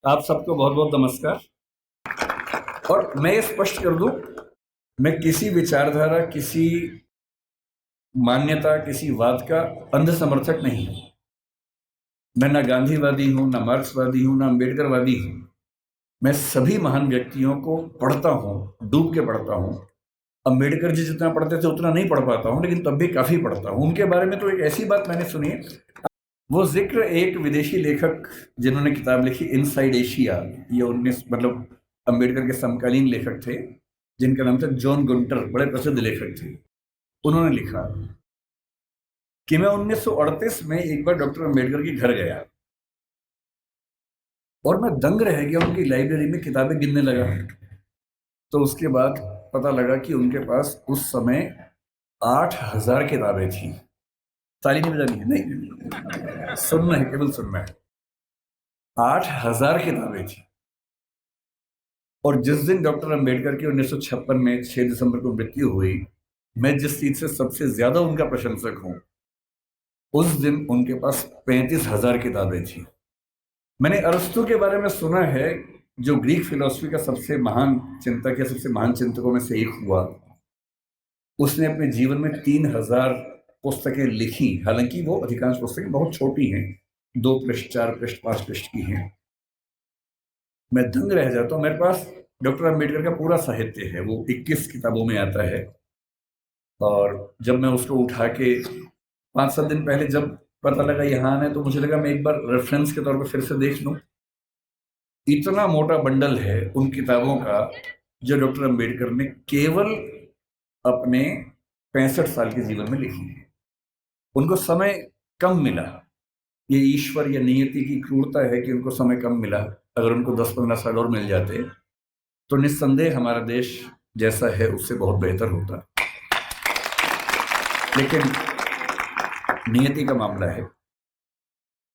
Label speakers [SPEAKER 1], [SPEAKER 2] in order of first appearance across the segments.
[SPEAKER 1] आप सबको बहुत बहुत नमस्कार। और मैं ये स्पष्ट कर दूं, मैं किसी विचारधारा, किसी मान्यता, किसी वाद का अंध समर्थक नहीं हूं। मैं ना गांधीवादी हूं, ना मार्क्सवादी हूं, ना अम्बेडकरवादी हूं। मैं सभी महान व्यक्तियों को पढ़ता हूं, डूब के पढ़ता हूं। अम्बेडकर जी जितना पढ़ते थे उतना नहीं पढ़ पाता हूं, लेकिन तब भी काफी पढ़ता हूं। उनके बारे में तो एक ऐसी बात मैंने सुनी है, वो जिक्र एक विदेशी लेखक जिन्होंने किताब लिखी इनसाइड एशिया, ये 19 मतलब अम्बेडकर के समकालीन लेखक थे जिनका नाम था जॉन गुंटर, बड़े प्रसिद्ध लेखक थे। उन्होंने लिखा कि मैं 1938 में एक बार डॉक्टर अम्बेडकर के घर गया और मैं दंग रह गया। उनकी लाइब्रेरी में किताबें गिनने लगा तो उसके बाद पता लगा कि उनके पास उस समय 8,000 किताबें थी। ताली नहीं बजानी है, नहीं, सुनना है, केवल सुनना है। 8,000 किताबें थी। और जिस दिन डॉक्टर अम्बेडकर की 1956 में 6 दिसंबर को मृत्यु हुई, मैं जिस चीज से सबसे ज्यादा उनका प्रशंसक हूं, उस दिन उनके पास 35,000 किताबें थी। मैंने अरस्तु के बारे में सुना है, जो ग्रीक फिलॉसफी का सबसे महान चिंतक या सबसे महान चिंतकों में से एक हुआ। उसने अपने जीवन में 3,000 पुस्तकें लिखी। हालांकि वो अधिकांश पुस्तकें बहुत छोटी हैं, 2 पृष्ठ, 4 पृष्ठ, 5 पृष्ठ की हैं। मैं दंग रह जाता हूँ। मेरे पास डॉक्टर अम्बेडकर का पूरा साहित्य है, वो 21 किताबों में आता है। और जब मैं उसको उठा के 5-7 दिन पहले जब पता लगा यहाँ आना है, तो मुझे लगा मैं एक बार रेफरेंस के तौर पर फिर से देख लूं। इतना मोटा बंडल है उन किताबों का जो डॉक्टर अम्बेडकर ने केवल अपने 65 साल के जीवन में लिखी है। उनको समय कम मिला। ये ईश्वर या नियति की क्रूरता है कि उनको समय कम मिला। अगर उनको 10-15 साल और मिल जाते तो निस्संदेह हमारा देश जैसा है उससे बहुत बेहतर होता। लेकिन नियति का मामला है।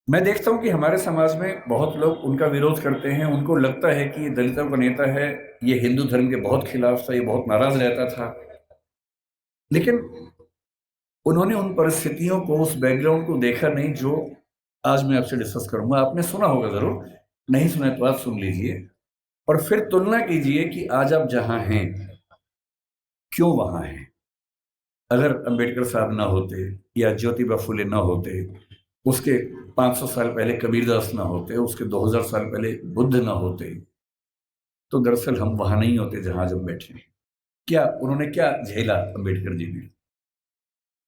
[SPEAKER 1] मैं देखता हूं कि हमारे समाज में बहुत लोग उनका विरोध करते हैं। उनको लगता है कि ये दलितों का नेता है, ये हिंदू धर्म के बहुत खिलाफ था, ये बहुत नाराज रहता था। लेकिन उन्होंने उन परिस्थितियों को, उस बैकग्राउंड को देखा नहीं जो आज मैं आपसे डिस्कस करूंगा। आपने सुना होगा जरूर, नहीं सुना तो आप सुन लीजिए और फिर तुलना कीजिए कि आज आप जहां हैं क्यों वहां हैं। अगर अंबेडकर साहब ना होते या ज्योतिबा फुले ना होते, उसके 500 साल पहले कबीरदास ना होते, उसके 2000 साल पहले बुद्ध ना होते, तो दरअसल हम वहां नहीं होते जहां जब बैठे। क्या उन्होंने क्या झेला अंबेडकर जी ने?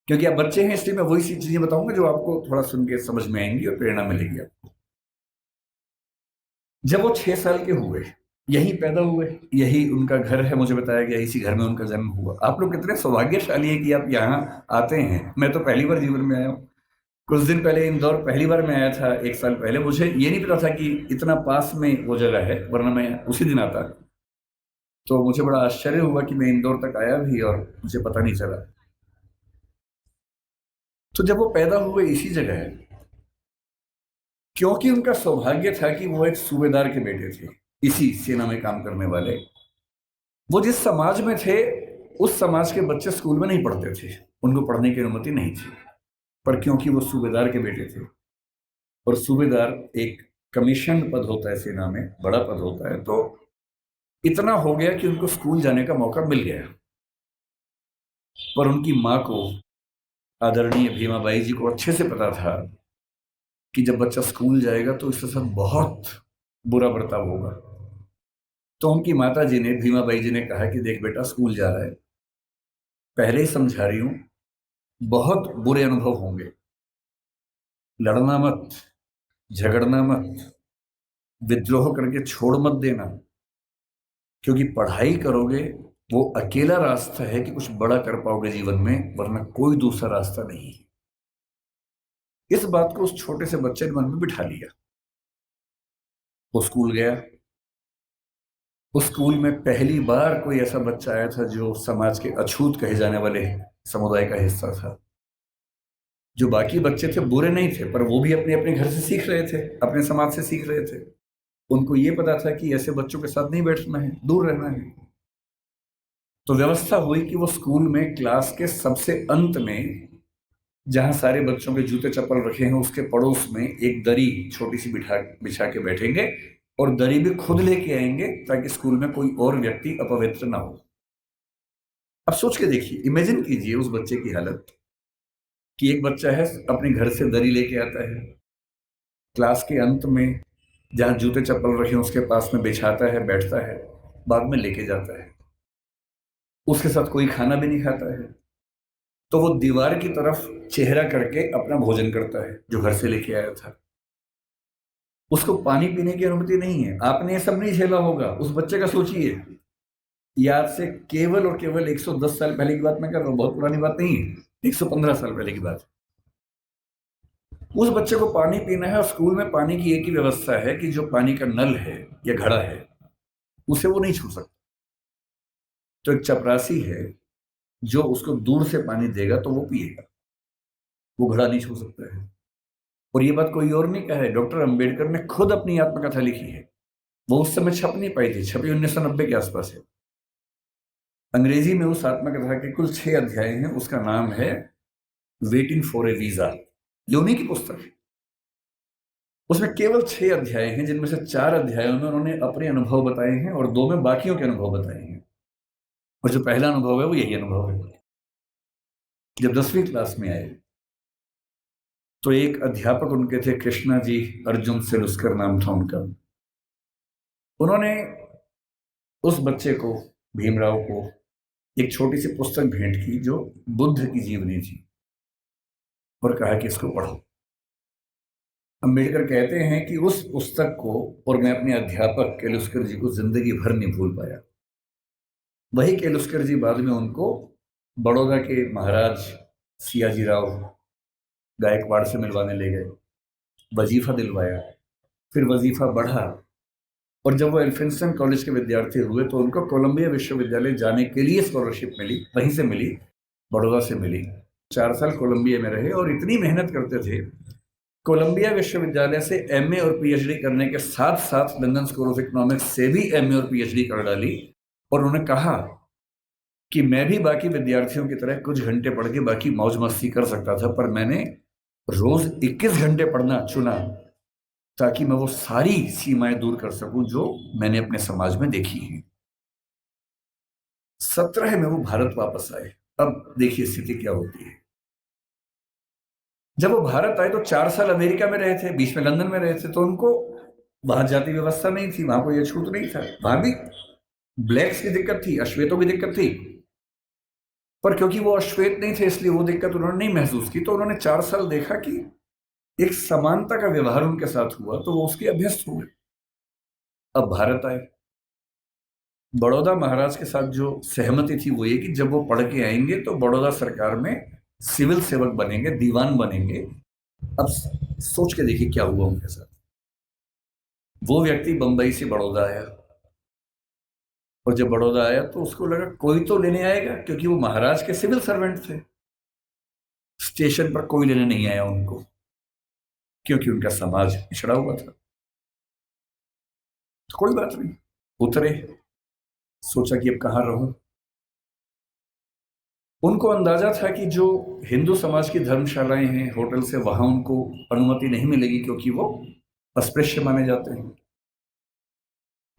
[SPEAKER 1] क्योंकि आप बच्चे हैं इसलिए मैं वही सी चीजें बताऊंगा जो आपको थोड़ा सुन के समझ में आएंगी और प्रेरणा मिलेगी आपको। जब वो 6 साल के हुए, यहीं पैदा हुए, यही उनका घर है, मुझे बताया गया इसी घर में उनका जन्म हुआ। आप लोग कितने सौभाग्यशाली हैं कि आप यहाँ आते हैं। मैं तो पहली बार जीवन में आया हूँ। कुछ दिन पहले इंदौर पहली बार मैं आया था, 1 साल पहले। मुझे ये नहीं पता था कि इतना पास में वो जगह है, वरना मैं उसी दिन आता। तो मुझे बड़ा आश्चर्य हुआ कि मैं इंदौर तक आया भी और मुझे पता नहीं चला। तो जब वो पैदा हुए इसी जगह है, क्योंकि उनका सौभाग्य था कि वो एक सूबेदार के बेटे थे, इसी सेना में काम करने वाले। वो जिस समाज में थे, उस समाज के बच्चे स्कूल में नहीं पढ़ते थे, उनको पढ़ने की अनुमति नहीं थी। पर क्योंकि वो सूबेदार के बेटे थे, और सूबेदार एक कमीशन पद होता है सेना में, बड़ा पद होता है, तो इतना हो गया कि उनको स्कूल जाने का मौका मिल गया। पर उनकी माँ को, आदरणीय भीमाबाई जी को अच्छे से पता था कि जब बच्चा स्कूल जाएगा तो इसके साथ बहुत बुरा बर्ताव होगा। तो उनकी माता जी ने, भीमाबाई जी ने कहा कि देख बेटा, स्कूल जा रहा है, पहले ही समझा रही हूं, बहुत बुरे अनुभव होंगे। लड़ना मत, झगड़ना मत, विद्रोह करके छोड़ मत देना, क्योंकि पढ़ाई करोगे वो अकेला रास्ता है कि कुछ बड़ा कर पाओगे जीवन में, वरना कोई दूसरा रास्ता नहीं है। इस बात को उस छोटे से बच्चे ने मन में बिठा लिया। वो स्कूल गया। उस स्कूल में पहली बार कोई ऐसा बच्चा आया था जो समाज के अछूत कहे जाने वाले समुदाय का हिस्सा था। जो बाकी बच्चे थे बुरे नहीं थे, पर वो भी अपने अपने घर से सीख रहे थे, अपने समाज से सीख रहे थे। उनको ये पता था कि ऐसे बच्चों के साथ नहीं बैठना है, दूर रहना है। तो व्यवस्था हुई कि वो स्कूल में क्लास के सबसे अंत में, जहां सारे बच्चों के जूते चप्पल रखे हैं, उसके पड़ोस में एक दरी छोटी सी बिछा के बैठेंगे और दरी भी खुद लेके आएंगे ताकि स्कूल में कोई और व्यक्ति अपवित्र ना हो। अब सोच के देखिए, इमेजिन कीजिए उस बच्चे की हालत कि एक बच्चा है, अपने घर से दरी लेके आता है, क्लास के अंत में जहां जूते चप्पल रखे उसके पास में बिछाता है, बैठता है, बाद में लेके जाता है, उसके साथ कोई खाना भी नहीं खाता है, तो वो दीवार की तरफ चेहरा करके अपना भोजन करता है जो घर से लेके आया था। उसको पानी पीने की अनुमति नहीं है। आपने ये सब नहीं झेला होगा, उस बच्चे का सोचिए। ये आज से केवल और केवल 110 साल पहले की बात मैं कर रहा हूँ, बहुत पुरानी बात नहीं है, 115 साल पहले की बात। उस बच्चे को पानी पीना है और स्कूल में पानी की एक ही व्यवस्था है कि जो पानी का नल है या घड़ा है उसे वो नहीं छू सकता। तो एक चपरासी है जो उसको दूर से पानी देगा तो वो पिएगा, वो घड़ा नहीं छू सकता है। और ये बात कोई और नहीं कहा है, डॉक्टर अंबेडकर ने खुद अपनी आत्मकथा लिखी है। वो उस समय छप नहीं पाई थी, छपी 1990 के आसपास है। अंग्रेजी में उस आत्मकथा के कुल 6 अध्याय हैं। उसका नाम है वेटिंग फॉर ए वीजा। ये उन्हीं की पुस्तक है। उसमें केवल 6 अध्याय हैं, जिनमें से 4 अध्यायों में उन्होंने अपने अनुभव बताए हैं और 2 में बाकियों के अनुभव बताए हैं। और जो पहला अनुभव है वो यही अनुभव है। जब 10वीं क्लास में आए तो एक अध्यापक उनके थे, कृष्णा जी अर्जुन सिलुस्कर नाम था उनका। उन्होंने उस बच्चे को, भीमराव को, एक छोटी सी पुस्तक भेंट की जो बुद्ध की जीवनी थी और कहा कि इसको पढ़ो। अंबेडकर कहते हैं कि उस पुस्तक को और मैं अपने अध्यापक केलुस्कर जी को जिंदगी भर नहीं भूल पाया। वही केलुस्कर जी बाद में उनको बड़ौदा के महाराज सियाजी राव गायकवाड़ से मिलवाने ले गए, वजीफा दिलवाया, फिर वजीफा बढ़ा। और जब वो एल्फिंस्टन कॉलेज के विद्यार्थी हुए तो उनको कोलंबिया विश्वविद्यालय जाने के लिए स्कॉलरशिप मिली, वहीं से मिली, बड़ौदा से मिली। 4 साल कोलंबिया में रहे और इतनी मेहनत करते थे, कोलंबिया विश्वविद्यालय से एमए और पीएचडी करने के साथ साथ लंदन स्कूल ऑफ इकोनॉमिक्स से भी एमए और पीएचडी कर डाली। और उन्होंने कहा कि मैं भी बाकी विद्यार्थियों की तरह कुछ घंटे पढ़ के बाकी मौज मस्ती कर सकता था, पर मैंने रोज 21 घंटे पढ़ना चुना ताकि मैं वो सारी सीमाएं दूर कर सकूं जो मैंने अपने समाज में देखी हैं। 17 में वो भारत वापस आए। अब देखिए स्थिति क्या होती है। जब वो भारत आए तो 4 साल अमेरिका में रहे थे, बीच में लंदन में रहे थे, तो उनको वहां जाति व्यवस्था नहीं थी, वहां कोई अछूत नहीं था। वहां भी ब्लैक्स की दिक्कत थी, अश्वेतों की दिक्कत थी, पर क्योंकि वो अश्वेत नहीं थे इसलिए वो दिक्कत उन्होंने नहीं महसूस की। तो उन्होंने 4 साल देखा कि एक समानता का व्यवहार उनके साथ हुआ, तो वो उसके अभ्यस्त हुए। अब भारत आए, बड़ौदा महाराज के साथ जो सहमति थी वो ये कि जब वो पढ़ के आएंगे तो बड़ौदा सरकार में सिविल सेवक बनेंगे, दीवान बनेंगे। अब सोच के देखिए क्या हुआ उनके साथ। वो व्यक्ति बंबई से बड़ौदा आया और जब बड़ौदा आया तो उसको लगा कोई तो लेने आएगा, क्योंकि वो महाराज के सिविल सर्वेंट थे। स्टेशन पर कोई लेने नहीं आया उनको, क्योंकि उनका समाज पिछड़ा हुआ था। तो कोई बात नहीं, उतरे, सोचा कि अब कहां रहूं। उनको अंदाजा था कि जो हिंदू समाज की धर्मशालाएं हैं, होटल से, वहां उनको अनुमति नहीं मिलेगी क्योंकि वो अस्पृश्य माने जाते हैं।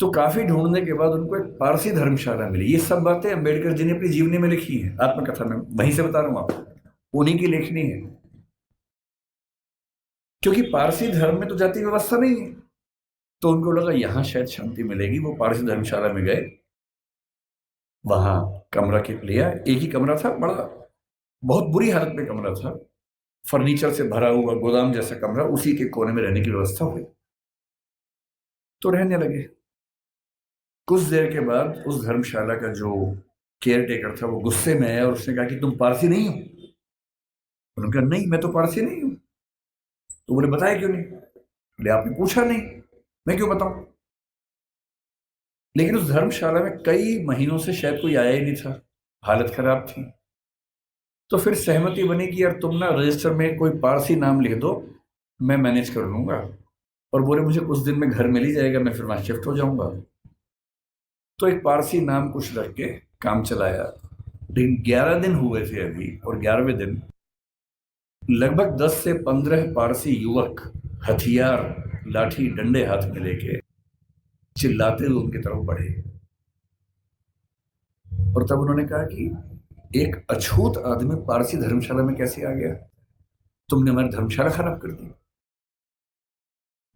[SPEAKER 1] तो काफी ढूंढने के बाद उनको एक पारसी धर्मशाला मिली। ये सब बातें अंबेडकर जी ने अपनी जीवनी में लिखी हैं, आत्मकथा में, वहीं से बता रहा हूं आपको, उन्हीं की लेखनी है। क्योंकि पारसी धर्म में तो जाति व्यवस्था नहीं है, तो उनको लगा यहां शायद शांति मिलेगी। वो पारसी धर्मशाला में गए, वहां कमरा के लिया। एक ही कमरा था, बड़ा बहुत बुरी हालत में कमरा था, फर्नीचर से भरा हुआ गोदाम जैसा कमरा, उसी के कोने में रहने की व्यवस्था हुई। तो रहने लगे। कुछ देर के बाद उस धर्मशाला का जो केयर टेकर था वो गुस्से में आया और उसने कहा कि तुम पारसी नहीं हो। उन्होंने कहा नहीं, मैं तो पारसी नहीं हूं। तो बोले बताया क्यों नहीं? बोले आपने पूछा नहीं, मैं क्यों बताऊं। लेकिन उस धर्मशाला में कई महीनों से शायद कोई आया ही नहीं था, हालत खराब थी। तो फिर सहमति बनी कि यार तुम ना रजिस्टर में कोई पारसी नाम लिख दो, मैं मैनेज कर लूंगा। और बोले मुझे कुछ दिन में घर मिल ही जाएगा, मैं फिर वहां शिफ्ट हो जाऊंगा। तो एक पारसी नाम कुछ रख के काम चलाया। लेकिन 11 दिन हुए थे अभी, और 11वें दिन लगभग 10 से 15 पारसी युवक हथियार, लाठी, डंडे हाथ में लेके चिल्लाते हुए उनकी तरफ बढ़े और तब उन्होंने कहा कि एक अछूत आदमी पारसी धर्मशाला में कैसे आ गया, तुमने हमारी धर्मशाला खराब कर दी।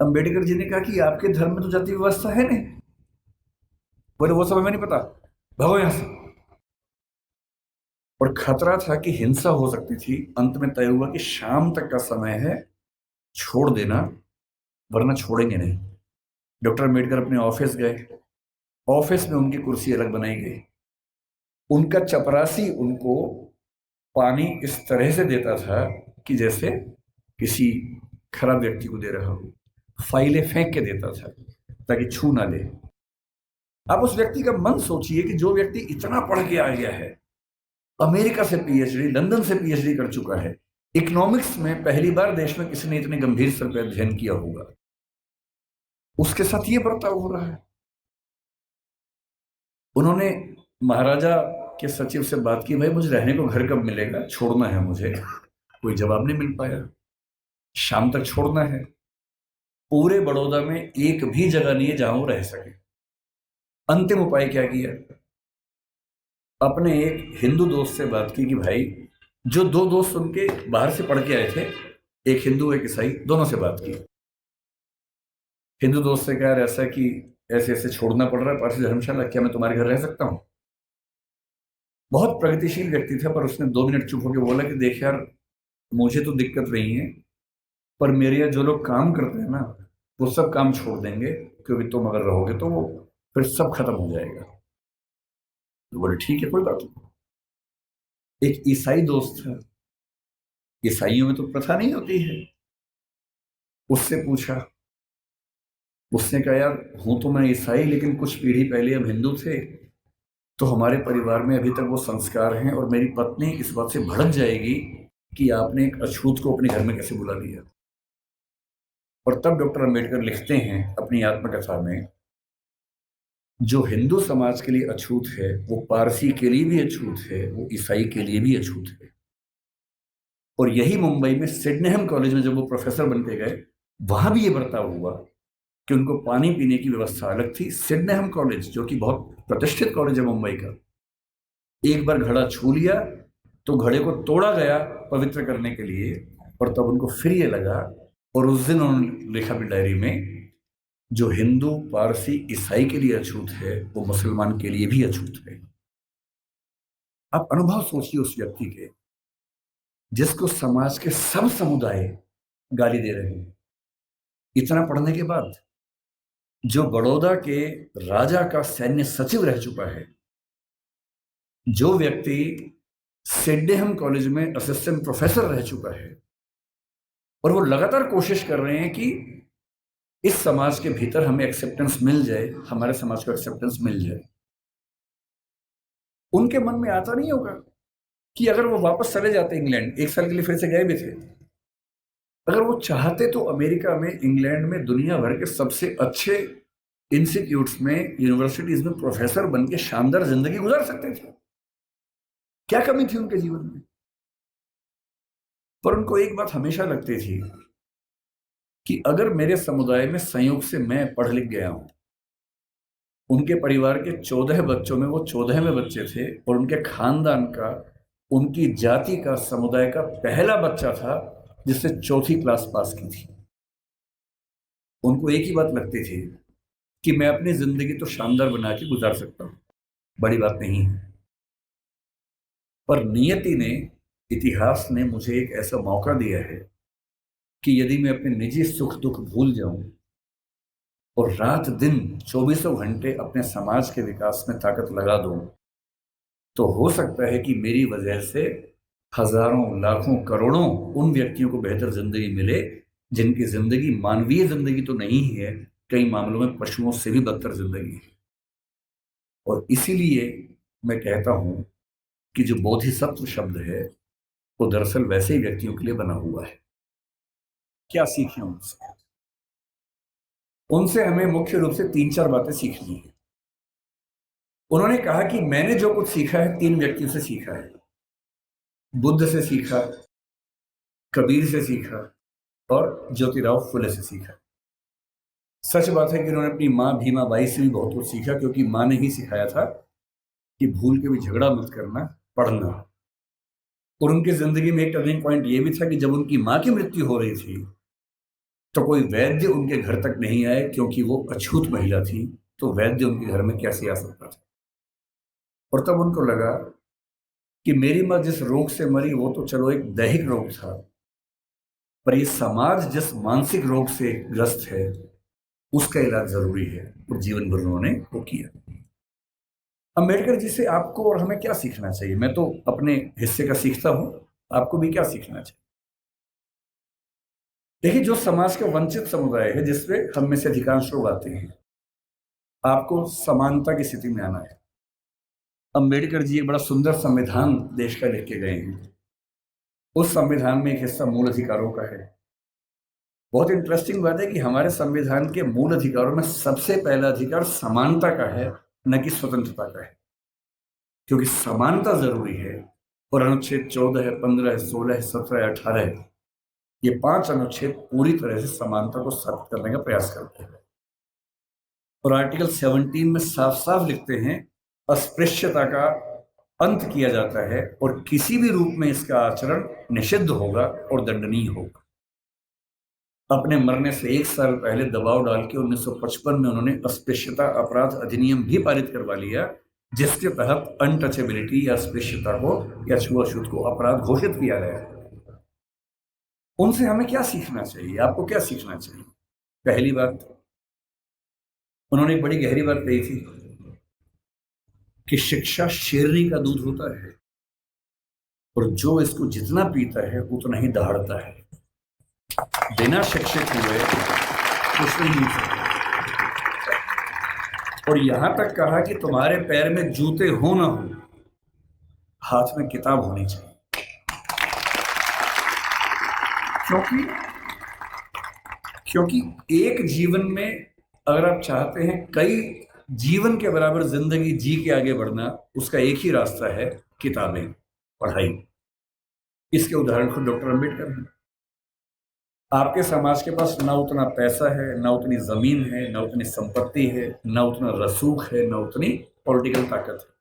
[SPEAKER 1] अंबेडकर जी ने कहा कि आपके धर्म में तो जाति व्यवस्था है नहीं। बोले वो सब हमें नहीं पता, भागो यहां से। और खतरा था कि हिंसा हो सकती थी। अंत में तय हुआ कि शाम तक का समय है, छोड़ देना वरना छोड़ेंगे नहीं। डॉक्टर अम्बेडकर अपने ऑफिस गए। ऑफिस में उनकी कुर्सी अलग बनाई गई। उनका चपरासी उनको पानी इस तरह से देता था कि जैसे किसी खराब व्यक्ति को दे रहा हो। फाइलें फेंक के देता था ताकि छू ना ले। अब उस व्यक्ति का मन सोचिए कि जो व्यक्ति इतना पढ़ के आ गया है, अमेरिका से पीएचडी, लंदन से पीएचडी कर चुका है, इकोनॉमिक्स में पहली बार देश में किसी ने इतने गंभीर स्तर पर अध्ययन किया होगा, उसके साथ ये बर्ताव हो रहा है। उन्होंने महाराजा के सचिव से बात की, भाई मुझे रहने को घर कब मिलेगा, छोड़ना है मुझे। कोई जवाब नहीं मिल पाया। शाम तक छोड़ना है। पूरे बड़ौदा में एक भी जगह नहीं है जहां वो रह सके। अंतिम उपाय क्या किया, अपने एक हिंदू दोस्त से बात की कि भाई, जो दो दोस्त उनके बाहर से पढ़ के आए थे, एक हिंदू एक ईसाई, दोनों से बात की। हिंदू दोस्त से कहा ऐसा कि ऐसे ऐसे छोड़ना पड़ रहा है पारसी धर्मशाला, क्या मैं तुम्हारे घर रह सकता हूँ। बहुत प्रगतिशील व्यक्ति था, पर उसने 2 मिनट चुप होकर बोला कि देख यार, मुझे तो दिक्कत नहीं है, पर मेरे यहाँ जो लोग काम करते हैं ना, वो सब काम छोड़ देंगे, क्योंकि तुम अगर रहोगे तो वो फिर सब खत्म हो जाएगा। तो बोले ठीक है, कोई बात नहीं। एक ईसाई दोस्त था, ईसाइयों में तो प्रथा नहीं होती है, उससे पूछा। उसने कहा यार, हूं तो मैं ईसाई, लेकिन कुछ पीढ़ी पहले हम हिंदू थे, तो हमारे परिवार में अभी तक वो संस्कार हैं, और मेरी पत्नी इस बात से भड़क जाएगी कि आपने एक अछूत को अपने घर में कैसे बुला लिया। और तब डॉक्टर अम्बेडकर लिखते हैं अपनी आत्मकथा में, जो हिंदू समाज के लिए अछूत है वो पारसी के लिए भी अछूत है, वो ईसाई के लिए भी अछूत है। और यही मुंबई में सिडनेहम कॉलेज में जब वो प्रोफेसर बन के गए, वहां भी ये बर्ताव हुआ कि उनको पानी पीने की व्यवस्था अलग थी। सिडनेहम कॉलेज, जो कि बहुत प्रतिष्ठित कॉलेज है मुंबई का, एक बार घड़ा छू लिया तो घड़े को तोड़ा गया पवित्र करने के लिए, और तब उनको फिर ये लगा। और उस दिन उन्होंने लिखा भी डायरी में, जो हिंदू, पारसी, ईसाई के लिए अछूत है वो मुसलमान के लिए भी अछूत है। आप अनुभव सोचिए उस व्यक्ति के, जिसको समाज के सब समुदाय गाली दे रहे हैं, इतना पढ़ने के बाद, जो बड़ौदा के राजा का सैन्य सचिव रह चुका है, जो व्यक्ति सिडनेहम कॉलेज में असिस्टेंट प्रोफेसर रह चुका है, और वो लगातार कोशिश कर रहे हैं कि इस समाज के भीतर हमें एक्सेप्टेंस मिल जाए, हमारे समाज को एक्सेप्टेंस मिल जाए। उनके मन में आता नहीं होगा कि अगर वो वापस चले जाते इंग्लैंड, 1 साल के लिए फिर से गए भी थे, अगर वो चाहते तो अमेरिका में, इंग्लैंड में, दुनिया भर के सबसे अच्छे इंस्टीट्यूट्स में, यूनिवर्सिटीज में प्रोफेसर बन के शानदार जिंदगी गुजार सकते थे। क्या कमी थी उनके जीवन में? पर उनको एक बात हमेशा लगती थी कि अगर मेरे समुदाय में संयोग से मैं पढ़ लिख गया हूं, उनके परिवार के 14 बच्चों में वो 14वें बच्चे थे, और उनके खानदान का, उनकी जाति का, समुदाय का पहला बच्चा था जिसने 4th क्लास पास की थी। उनको एक ही बात लगती थी कि मैं अपनी जिंदगी तो शानदार बना के गुजार सकता हूं, बड़ी बात नहीं है। पर नियति ने, इतिहास ने मुझे एक ऐसा मौका दिया है कि यदि मैं अपने निजी सुख दुख भूल जाऊं और रात दिन 24 घंटे अपने समाज के विकास में ताकत लगा दूं, तो हो सकता है कि मेरी वजह से हजारों, लाखों, करोड़ों उन व्यक्तियों को बेहतर जिंदगी मिले जिनकी जिंदगी मानवीय जिंदगी तो नहीं है, कई मामलों में पशुओं से भी बदतर जिंदगी है। और इसीलिए मैं कहता हूं कि जो बोधिसत्व शब्द है वो दरअसल वैसे ही व्यक्तियों के लिए बना हुआ है। क्या सीखें उनसे? उनसे हमें मुख्य रूप से 3-4 बातें सीखनी है। उन्होंने कहा कि मैंने जो कुछ सीखा है 3 व्यक्तियों से सीखा है। बुद्ध से सीखा, कबीर से सीखा, और ज्योतिराव फुले से सीखा। सच बात है कि उन्होंने अपनी माँ भीमा बाई से भी बहुत कुछ सीखा, क्योंकि माँ ने ही सिखाया था कि भूल के भी झगड़ा मत करना, पढ़ना। और उनकी जिंदगी में एक टर्निंग पॉइंट ये भी था कि जब उनकी माँ की मृत्यु हो रही थी तो कोई वैद्य उनके घर तक नहीं आए, क्योंकि वो अछूत महिला थी, तो वैद्य उनके घर में कैसे आ सकता था। और तब उनको लगा कि मेरी माँ जिस रोग से मरी वो तो चलो एक दैहिक रोग था, पर ये समाज जिस मानसिक रोग से ग्रस्त है उसका इलाज जरूरी है, और जीवन भर उन्होंने वो किया। अम्बेडकर जी से आपको और हमें क्या सीखना चाहिए? मैं तो अपने हिस्से का सीखता हूं, आपको भी क्या सीखना चाहिए? देखिए, जो समाज का वंचित समुदाय है जिसमें हम में से अधिकांश लोग आते हैं, आपको समानता की स्थिति में आना है। अम्बेडकर जी एक बड़ा सुंदर संविधान देश का लिख के गए हैं। उस संविधान में एक हिस्सा मूल अधिकारों का है। बहुत इंटरेस्टिंग बात है कि हमारे संविधान के मूल अधिकारों में सबसे पहला अधिकार समानता का है, न कि स्वतंत्रता का है, क्योंकि समानता जरूरी है। और अनुच्छेद 14 है, 15 है, 16 है, 17 है, 18 है, ये 5 अनुच्छेद पूरी तरह से समानता को साबित करने का प्रयास करते हैं। और आर्टिकल 17 में साफ साफ लिखते हैं, अस्पृश्यता का अंत किया जाता है और किसी भी रूप में इसका आचरण निषिद्ध होगा और दंडनीय होगा। अपने मरने से 1 साल पहले दबाव डाल के 1955 में उन्होंने अस्पृश्यता अपराध अधिनियम भी पारित करवा लिया, जिसके तहत अनटचेबिलिटी या अस्पृश्यता को या छुआछूत को अपराध घोषित किया गया। उनसे हमें क्या सीखना चाहिए? आपको क्या सीखना चाहिए? पहली बात, उन्होंने एक बड़ी गहरी बात कही थी कि शिक्षा शेरनी का दूध होता है और जो इसको जितना पीता है उतना ही दहाड़ता है। बिना शिक्षित हुए कुछ नहीं हो सकता। और यहां तक कहा कि तुम्हारे पैर में जूते हो ना हो, हाथ में किताब होनी चाहिए। क्योंकि क्योंकि एक जीवन में अगर आप चाहते हैं कई जीवन के बराबर जिंदगी जी के आगे बढ़ना, उसका एक ही रास्ता है, किताबें, पढ़ाई। इसके उदाहरण खुद डॉक्टर अंबेडकर हैं। आपके समाज के पास ना उतना पैसा है, ना उतनी जमीन है, ना उतनी संपत्ति है, ना उतना रसूख है, ना उतनी पॉलिटिकल ताकत है।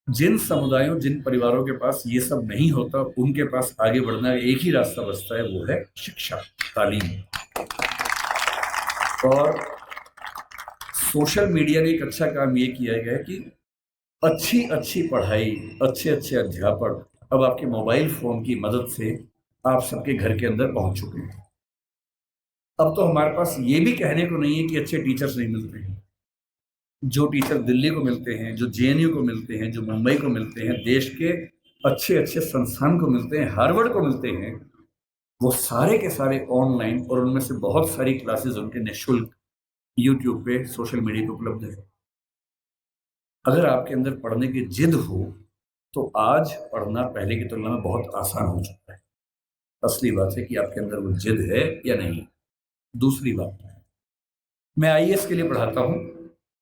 [SPEAKER 1] जिन समुदायों, जिन परिवारों के पास ये सब नहीं होता, उनके पास आगे बढ़ना एक ही रास्ता बचता है, वो है शिक्षा, तालीम। और सोशल मीडिया ने एक अच्छा काम ये किया गया है कि अच्छी अच्छी पढ़ाई, अच्छे अच्छे अध्यापक अब आपके मोबाइल फोन की मदद से आप सबके घर के अंदर पहुंच चुके हैं। अब तो हमारे पास ये भी कहने को नहीं है कि अच्छे टीचर्स नहीं मिलते हैं। जो टीचर दिल्ली को मिलते हैं, जो जेएनयू को मिलते हैं, जो मुंबई को मिलते हैं, देश के अच्छे अच्छे संस्थान को मिलते हैं, हार्वर्ड को मिलते हैं, वो सारे के सारे ऑनलाइन, और उनमें से बहुत सारी क्लासेस उनके निःशुल्क यूट्यूब पे, सोशल मीडिया पे उपलब्ध है। अगर आपके अंदर पढ़ने की जिद हो तो आज पढ़ना पहले की तुलना में बहुत आसान हो चुका है। असली बात है कि आपके अंदर वो जिद है या नहीं। दूसरी बात, मैं आईएएस के लिए पढ़ाता हूँ।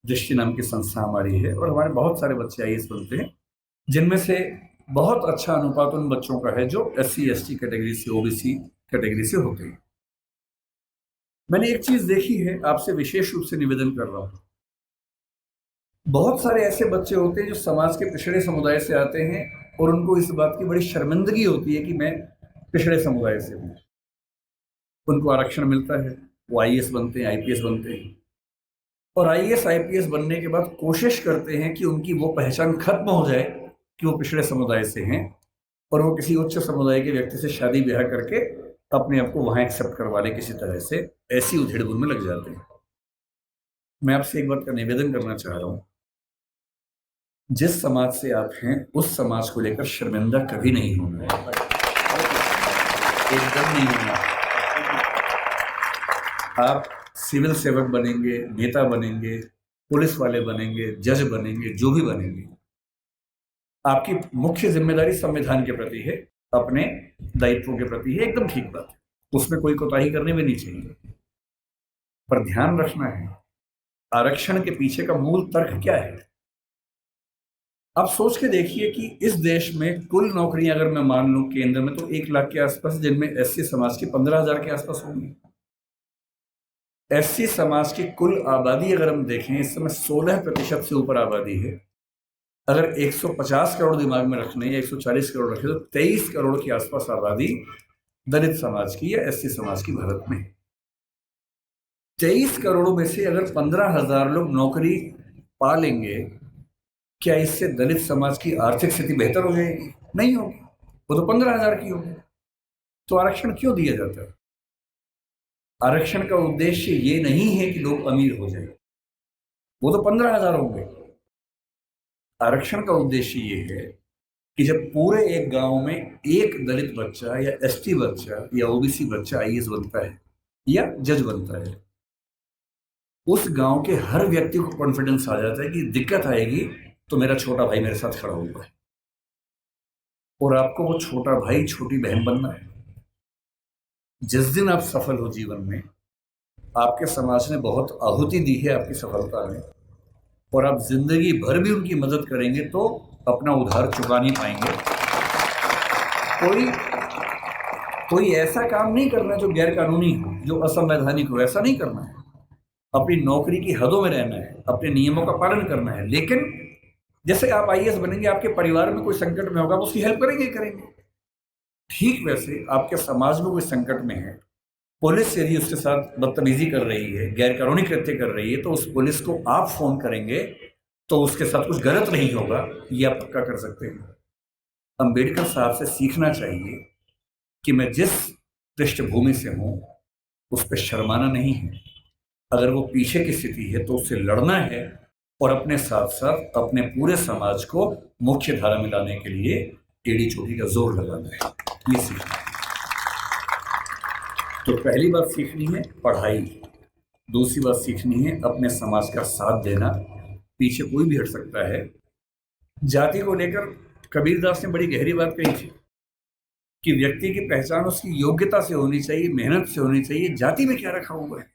[SPEAKER 1] दृष्टि नाम की संस्था हमारी है और हमारे बहुत सारे बच्चे आईएएस बनते हैं, जिनमें से बहुत अच्छा अनुपात उन बच्चों का है जो एससी एसटी कैटेगरी से, ओबीसी कैटेगरी से होते हैं। मैंने एक चीज देखी है, आपसे विशेष रूप से निवेदन कर रहा हूं। बहुत सारे ऐसे बच्चे होते हैं जो समाज के पिछड़े समुदाय से आते हैं और उनको इस बात की बड़ी शर्मिंदगी होती है कि मैं पिछड़े समुदाय से हूं। उनको आरक्षण मिलता है, वो आईएएस बनते हैं, आईपीएस बनते हैं, और आईएएस आईपीएस बनने के बाद कोशिश करते हैं कि उनकी वो पहचान खत्म हो जाए कि वो पिछड़े समुदाय से हैं, और वो किसी उच्च समुदाय के व्यक्ति से शादी ब्याह करके अपने आप को वहां एक्सेप्ट करवा ले किसी तरह से। ऐसी उधेड़-बुन में लग जाते हैं। मैं आपसे एक बात का निवेदन करना चाह रहा हूं, जिस समाज से आप हैं उस समाज को लेकर शर्मिंदा कभी नहीं होना है, एकदम नहीं होना। आप सिविल सेवक बनेंगे, नेता बनेंगे, पुलिस वाले बनेंगे, जज बनेंगे, जो भी बनेंगे, आपकी मुख्य जिम्मेदारी संविधान के प्रति है, अपने दायित्वों के प्रति है, एकदम ठीक बात है, उसमें कोई कोताही करनी भी नहीं चाहिए। पर ध्यान रखना है, आरक्षण के पीछे का मूल तर्क क्या है? आप सोच के देखिए कि इस देश में कुल नौकरियां अगर मैं मान लूं केंद्र में, तो 1 लाख के आसपास, जिनमें एससी समाज की 15,000 के आसपास होंगी। एससी समाज की कुल आबादी अगर हम देखें, इस समय 16% से ऊपर आबादी है। अगर 150 करोड़ दिमाग में रखने या 140 करोड़ रखे तो 23 करोड़ के आसपास आबादी दलित समाज की या एससी समाज की भारत में। 23 करोड़ में से अगर 15,000 लोग नौकरी पा लेंगे, क्या इससे दलित समाज की आर्थिक स्थिति बेहतर हो जाएगी? नहीं होगी, वो तो 15,000 की होगी। तो आरक्षण क्यों दिया जाता है? आरक्षण का उद्देश्य ये नहीं है कि लोग अमीर हो जाए, वो तो 15,000 होंगे। आरक्षण का उद्देश्य ये है कि जब पूरे एक गांव में एक दलित बच्चा या एसटी बच्चा या ओबीसी बच्चा आईएएस बनता है या जज बनता है, उस गांव के हर व्यक्ति को कॉन्फिडेंस आ जाता है कि दिक्कत आएगी तो मेरा छोटा भाई मेरे साथ खड़ा हुआ है, और आपको वो छोटा भाई छोटी बहन बनना है। जिस दिन आप सफल हो जीवन में, आपके समाज ने बहुत आहुति दी है आपकी सफलता में, और आप जिंदगी भर भी उनकी मदद करेंगे तो अपना उधार चुका नहीं पाएंगे। कोई ऐसा काम नहीं करना जो गैर कानूनी हो, जो असंवैधानिक हो, ऐसा नहीं करना है। अपनी नौकरी की हदों में रहना है, अपने नियमों का पालन करना है। लेकिन जैसे आप आईएएस बनेंगे, आपके परिवार में कोई संकट में होगा, आप उसकी हेल्प करेंगे ही करेंगे। ठीक वैसे आपके समाज में कोई संकट में है, पुलिस यदि उसके साथ बदतमीजी कर रही है, गैर कानूनी कृत्य कर रही है, तो उस पुलिस को आप फोन करेंगे तो उसके साथ कुछ गलत नहीं होगा, ये आप पक्का कर सकते हैं। अंबेडकर साहब से सीखना चाहिए कि मैं जिस पृष्ठभूमि से हूं उस पर शर्माना नहीं है। अगर वो पीछे की स्थिति है तो उससे लड़ना है, और अपने साथ साथ अपने पूरे समाज को मुख्य धारा में लाने के लिए टेढ़ी चोटी का जोर लगाना है। ये सीखना है। तो पहली बात सीखनी है पढ़ाई, दूसरी बात सीखनी है अपने समाज का साथ देना। पीछे कोई भी हट सकता है। जाति को लेकर कबीरदास ने बड़ी गहरी बात कही थी कि व्यक्ति की पहचान उसकी योग्यता से होनी चाहिए, मेहनत से होनी चाहिए। जाति में क्या रखा हुआ है?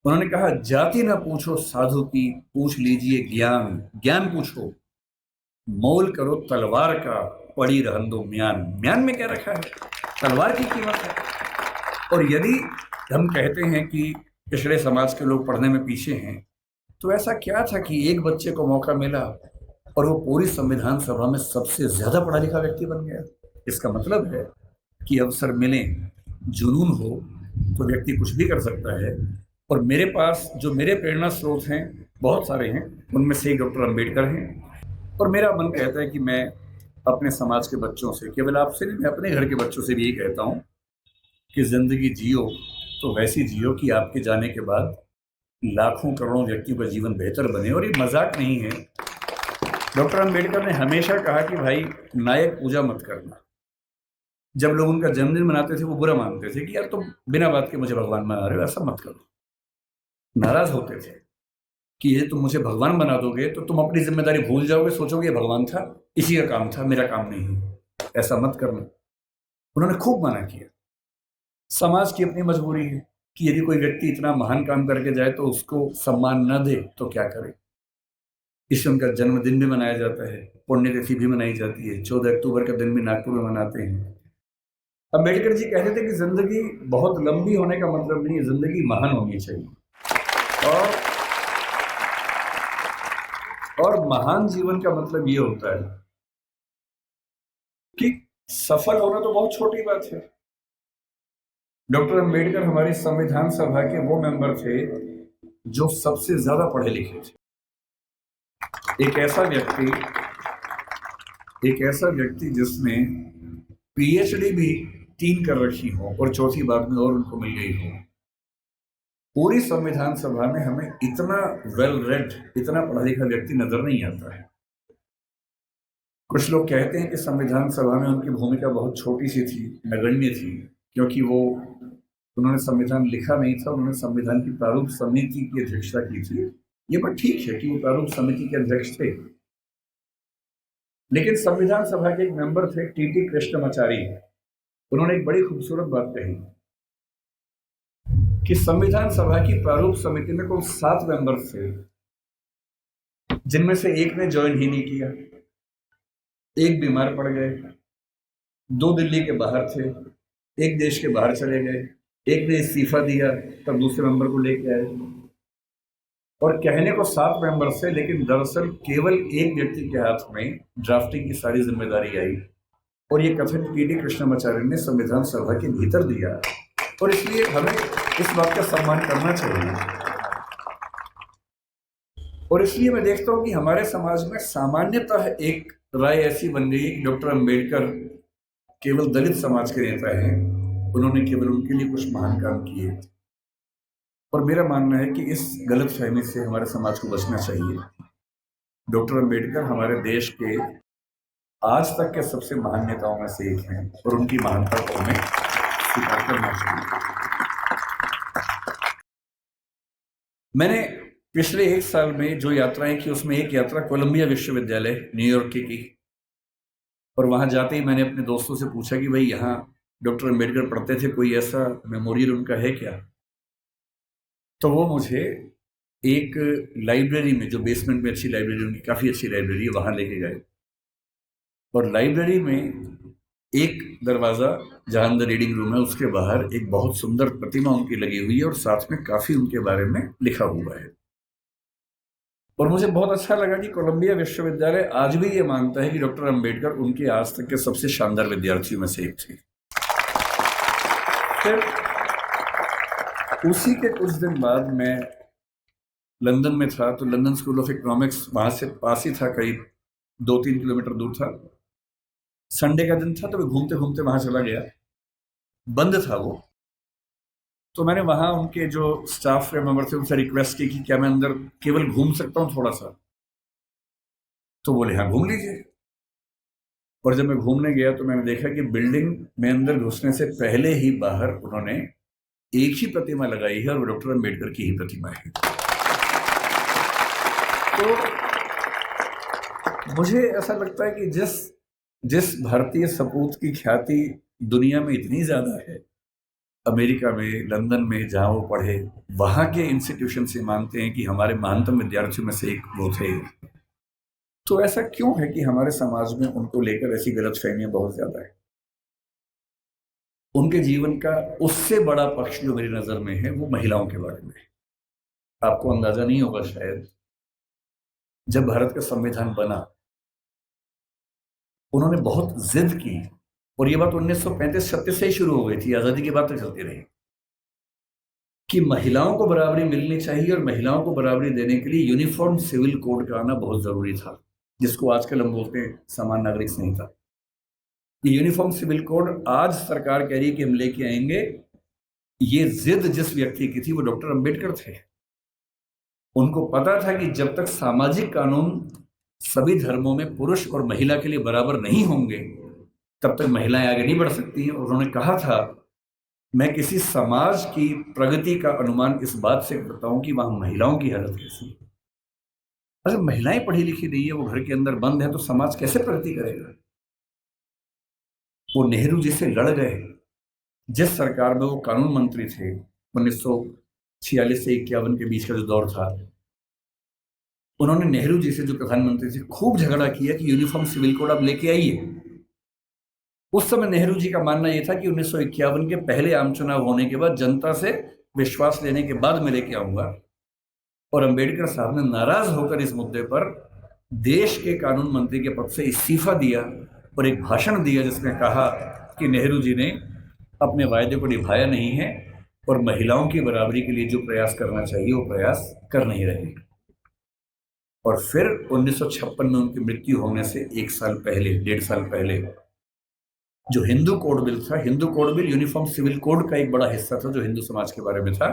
[SPEAKER 1] उन्होंने कहा, जाति ना पूछो साधु की, पूछ लीजिए ज्ञान। ज्ञान पूछो, मोल करो तलवार का, पड़ी रहन दो म्यान। म्यान में क्या रखा है? तलवार की कीमत है। और यदि हम कहते हैं कि पिछड़े समाज के लोग पढ़ने में पीछे हैं, तो ऐसा क्या था कि एक बच्चे को मौका मिला और वो पूरी संविधान सभा में सबसे ज्यादा पढ़ा लिखा व्यक्ति बन गया? इसका मतलब है कि अवसर मिले, जुनून हो तो व्यक्ति कुछ भी कर सकता है। और मेरे पास जो मेरे प्रेरणा स्रोत हैं बहुत सारे हैं, उनमें से एक डॉक्टर अंबेडकर हैं। और मेरा मन कहता है कि मैं अपने समाज के बच्चों से, केवल आपसे नहीं, मैं अपने घर के बच्चों से भी यही कहता हूँ कि जिंदगी जियो तो वैसी जियो कि आपके जाने के बाद लाखों करोड़ों व्यक्तियों का जीवन बेहतर बने। और ये मजाक नहीं है। डॉक्टर अंबेडकर ने हमेशा कहा कि भाई, नायक पूजा मत करना। जब लोग उनका जन्मदिन मनाते थे वो बुरा मानते थे कि यार तुम बिना बात के मुझे भगवान बना रहे हो, ऐसा मत करो। नाराज होते थे कि ये तुम मुझे भगवान बना दोगे तो तुम अपनी जिम्मेदारी भूल जाओगे, सोचोगे ये भगवान था, इसी का काम था, मेरा काम नहीं है, ऐसा मत करना। उन्होंने खूब मना किया। समाज की अपनी मजबूरी है कि यदि कोई व्यक्ति इतना महान काम करके जाए तो उसको सम्मान न दे तो क्या करे। इससे उनका जन्मदिन भी मनाया जाता है, पुण्यतिथि भी मनाई जाती है। 14 अक्टूबर का दिन भी नागपुर में मनाते हैं। अम्बेडकर जी कहते थे कि जिंदगी बहुत लंबी होने का मतलब नहीं है, जिंदगी महान होनी चाहिए। और महान जीवन का मतलब ये होता है कि सफल होना तो बहुत छोटी बात है। डॉक्टर अंबेडकर हमारी संविधान सभा के वो मेंबर थे जो सबसे ज्यादा पढ़े लिखे थे। एक ऐसा व्यक्ति जिसने पीएचडी भी 3 कर रखी हो और चौथी बाद में और उनको मिल गई हो। पूरी संविधान सभा में हमें इतना वेल रेड, इतना पढ़ा लिखा व्यक्ति नजर नहीं आता है। कुछ लोग कहते हैं कि संविधान सभा में उनकी भूमिका बहुत छोटी सी थी, नगण्य थी, क्योंकि उन्होंने संविधान लिखा नहीं था, उन्होंने संविधान की प्रारूप समिति की अध्यक्षता की थी। ये बात ठीक है कि वो प्रारूप समिति के अध्यक्ष थे, लेकिन संविधान सभा के एक मेंबर थे टीटी कृष्णमाचारी। उन्होंने एक बड़ी खूबसूरत बात कही कि संविधान सभा की प्रारूप समिति में कुल 7 मेंबर थे, जिनमें से एक ने ज्वाइन ही नहीं किया, एक बीमार पड़ गए, 2 दिल्ली के बाहर थे, एक देश के बाहर चले गए, एक ने इस्तीफा दिया, तब दूसरे मेंबर को लेके आए, और कहने को 7 मेंबर से, लेकिन दरअसल केवल एक व्यक्ति के हाथ में ड्राफ्टिंग की सारी जिम्मेदारी आई, और ये कथन टी.डी. कृष्णमाचार्य ने संविधान सभा के भीतर दिया। और इसलिए हमें इस बात का सम्मान करना चाहिए। और इसलिए मैं देखता हूं कि हमारे समाज में सामान्यतः एक राय ऐसी बन गई है कि डॉक्टर अंबेडकर केवल दलित समाज के नेता हैं, उन्होंने केवल उनके लिए कुछ महान काम किए। और मेरा मानना है कि इस गलत फहमी से हमारे समाज को बचना चाहिए। डॉक्टर अंबेडकर हमारे देश के आज तक के सबसे महान नेताओं में से एक हैं, और उनकी महानता को हमें स्वीकार करना चाहिए। मैंने पिछले 1 साल में जो यात्राएं की, उसमें एक यात्रा कोलंबिया विश्वविद्यालय न्यूयॉर्क की, और वहां जाते ही मैंने अपने दोस्तों से पूछा कि भाई यहाँ डॉक्टर अंबेडकर पढ़ते थे, कोई ऐसा मेमोरियल उनका है क्या? तो वो मुझे एक लाइब्रेरी में, जो बेसमेंट में अच्छी लाइब्रेरी, उनकी काफ़ी अच्छी लाइब्रेरी है, वहाँ लेके गए। और लाइब्रेरी में एक दरवाज़ा जहाँ अंदर रीडिंग रूम है, उसके बाहर एक बहुत सुंदर प्रतिमा उनकी लगी हुई है, और साथ में काफ़ी उनके बारे में लिखा हुआ है। और मुझे बहुत अच्छा लगा कि कोलंबिया विश्वविद्यालय आज भी ये मानता है कि डॉक्टर अंबेडकर उनके आज तक के सबसे शानदार विद्यार्थियों में से एक थे। फिर उसी के कुछ दिन बाद मैं लंदन में था, तो लंदन स्कूल ऑफ इकोनॉमिक्स वहाँ से पास ही था, करीब 2-3 किलोमीटर दूर था। संडे का दिन था, तो मैं घूमते घूमते वहाँ चला गया, बंद था वो। तो मैंने वहाँ उनके जो स्टाफ के मेंबर थे उनसे रिक्वेस्ट की कि क्या मैं अंदर केवल घूम सकता हूँ थोड़ा सा? तो बोले हाँ, घूम लीजिए। और जब मैं घूमने गया तो मैंने देखा कि बिल्डिंग में अंदर घुसने से पहले ही बाहर उन्होंने एक ही प्रतिमा लगाई है, और वो डॉक्टर अंबेडकर की ही प्रतिमा है। तो मुझे ऐसा लगता है कि जिस भारतीय सपूत की ख्याति दुनिया में इतनी ज़्यादा है, अमेरिका में, लंदन में जहाँ वो पढ़े, वहाँ के इंस्टीट्यूशन से मानते हैं कि हमारे महानतम विद्यार्थियों में से एक वो थे। तो ऐसा क्यों है कि हमारे समाज में उनको लेकर ऐसी गलतफहमियां बहुत ज़्यादा है? उनके जीवन का उससे बड़ा पक्ष जो मेरी नज़र में है, वो महिलाओं के बारे में है। आपको अंदाजा नहीं होगा शायद, जब भारत का संविधान बना, उन्होंने बहुत जिद की, और ये बात 1935-36 से ही शुरू हो गई थी, आज़ादी के बाद तक चलती रही, कि महिलाओं को बराबरी मिलनी चाहिए, और महिलाओं को बराबरी देने के लिए यूनिफॉर्म सिविल कोड का आना बहुत ज़रूरी था, जिसको आजकल हम बोलते हैं समान नागरिक संहिता। ये यूनिफॉर्म सिविल कोड आज सरकार कह रही है कि हम लेके आएंगे। ये जिद जिस व्यक्ति की थी, वो डॉक्टर अंबेडकर थे। उनको पता था कि जब तक सामाजिक कानून सभी धर्मों में पुरुष और महिला के लिए बराबर नहीं होंगे, तब तक महिलाएं आगे नहीं बढ़ सकती हैं। और उन्होंने कहा था, मैं किसी समाज की प्रगति का अनुमान इस बात से करता हूं कि वहां महिलाओं की हालत कैसी है। अगर महिलाएं पढ़ी लिखी नहीं है, वो घर के अंदर बंद है, तो समाज कैसे प्रगति करेगा? वो नेहरू जी से लड़ गए। जिस सरकार में वो कानून मंत्री थे, 1946 से 51 के बीच का जो दौर था, उन्होंने नेहरू जी से, जो प्रधानमंत्री थे, खूब झगड़ा किया कि यूनिफॉर्म सिविल कोड आप लेके आइए। उस समय नेहरू जी का मानना यह था कि 1951 के पहले आम चुनाव होने के बाद, जनता से विश्वास लेने के बाद मैं लेके आऊंगा। और अंबेडकर साहब ने नाराज होकर इस मुद्दे पर देश के कानून मंत्री के पद से इस्तीफा दिया, और एक भाषण दिया जिसमें कहा कि नेहरू जी ने अपने वायदे को निभाया नहीं है, और महिलाओं की बराबरी के लिए जो प्रयास करना चाहिए वो प्रयास कर नहीं रहे। और फिर 1956 में उनकी मृत्यु होने से 1 साल पहले, 1.5 साल पहले, जो हिंदू कोड बिल था, Hindu code bill uniform civil code का एक बड़ा हिस्सा था जो हिंदू समाज के बारे में था,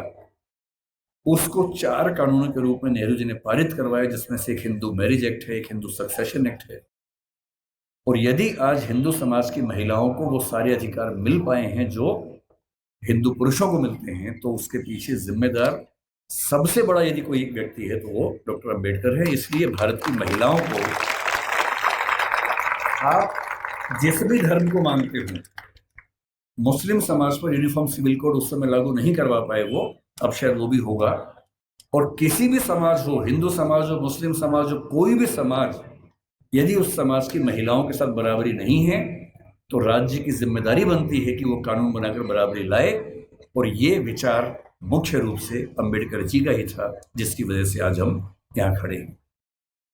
[SPEAKER 1] उसको 4 कानूनों के रूप में नेहरू जी ने पारित करवाया, जिसमें से एक हिंदू मैरिज एक्ट है, एक हिंदू सक्सेशन एक्ट है। और यदि आज हिंदू समाज की महिलाओं को वो सारे अधिकार मिल पाए हैं जो हिंदू पुरुषों को मिलते हैं, तो उसके पीछे जिम्मेदार सबसे बड़ा यदि कोई एक व्यक्ति है, तो वो डॉक्टर अंबेडकर है। इसलिए भारत की महिलाओं को, आप जिस भी धर्म को मानते हो, मुस्लिम समाज पर यूनिफॉर्म सिविल कोड उस समय लागू नहीं करवा पाए वो, अब शायद वो भी होगा। और किसी भी समाज हो, हिंदू समाज हो, मुस्लिम समाज हो, कोई भी समाज, यदि उस समाज की महिलाओं के साथ बराबरी नहीं है, तो राज्य की जिम्मेदारी बनती है कि वो कानून बनाकर बराबरी लाए, और ये विचार मुख्य रूप से अंबेडकर जी का ही था, जिसकी वजह से आज हम यहाँ खड़े हैं।